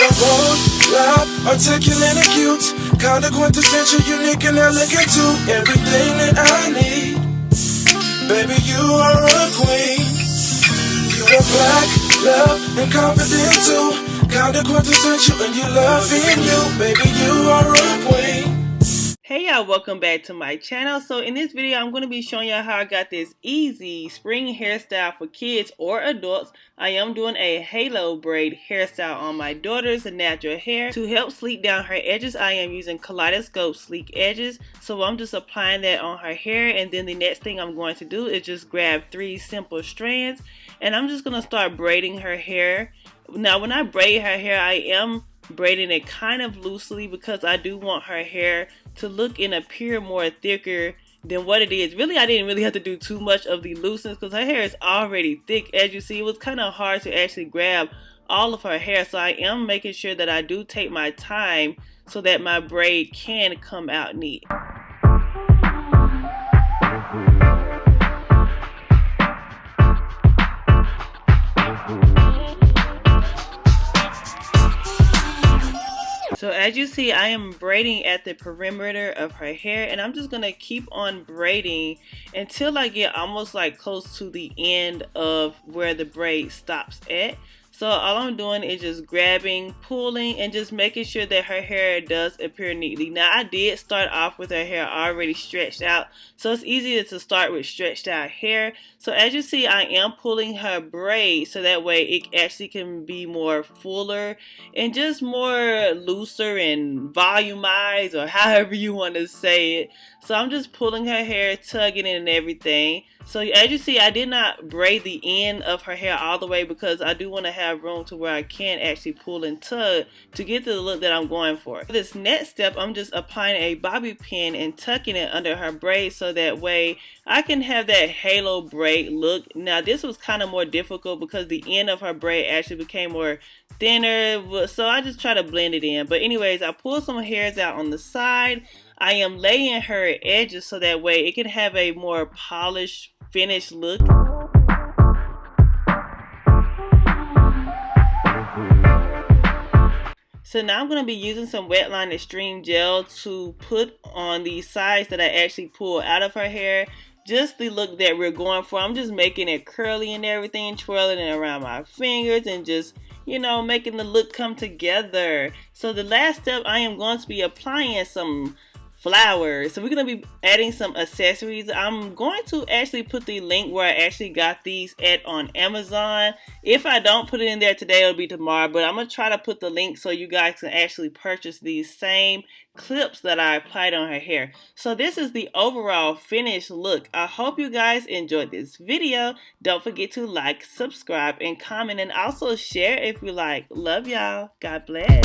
are bold, loud, articulate and cute. Kinda quintessential, unique and elegant too. Everything that I need. Baby, you are a queen. You are black, love, and confident too. Kinda quintessential and you love being you. Baby, you are a queen. Hey y'all, welcome back to my channel. So in this video, I'm going to be showing y'all how I got this easy spring hairstyle for kids or adults. I am doing a halo braid hairstyle on my daughter's natural hair. To help sleek down her edges, I am using Kaleidoscope sleek edges. So I'm just applying that on her hair, and then the next thing I'm going to do is just grab 3 simple strands, and I'm just going to start braiding her hair. Now when I braid her hair, I am braiding it kind of loosely because I do want her hair to look and appear more thicker than what it is. Really, I didn't really have to do too much of the looseness because her hair is already thick. As you see, it was kind of hard to actually grab all of her hair, so I am making sure that I do take my time so that my braid can come out neat. So as you see, I am braiding at the perimeter of her hair, and I'm just going to keep on braiding until I get almost like close to the end of where the braid stops at. So all I'm doing is just grabbing, pulling, and just making sure that her hair does appear neatly. Now I did start off with her hair already stretched out, so it's easier to start with stretched out hair. So as you see, I am pulling her braid so that way it actually can be more fuller and just more looser and volumized, or however you want to say it. So I'm just pulling her hair, tugging it and everything. So as you see, I did not braid the end of her hair all the way because I do want to have room to where I can actually pull and tug to get to the look that I'm going for. For this next step, I'm just applying a bobby pin and tucking it under her braid so that way I can have that halo braid look. Now this was kind of more difficult because the end of her braid actually became more thinner, so I just try to blend it in. But anyways, I pulled some hairs out on the side. I am laying her edges so that way it can have a more polished, finished look. So now I'm going to be using some Wetline Extreme Gel to put on the sides that I actually pulled out of her hair. Just the look that we're going for. I'm just making it curly and everything, twirling it around my fingers and just, you know, making the look come together. So the last step, I am going to be applying some flowers. So we're going to be adding some accessories. I'm going to actually put the link where I actually got these at on Amazon. If I don't put it in there today, it'll be tomorrow, but I'm going to try to put the link so you guys can actually purchase these same clips that I applied on her hair. So this is the overall finished look. I hope you guys enjoyed this video. Don't forget to like, subscribe, and comment, and also share if you like. Love y'all. God bless.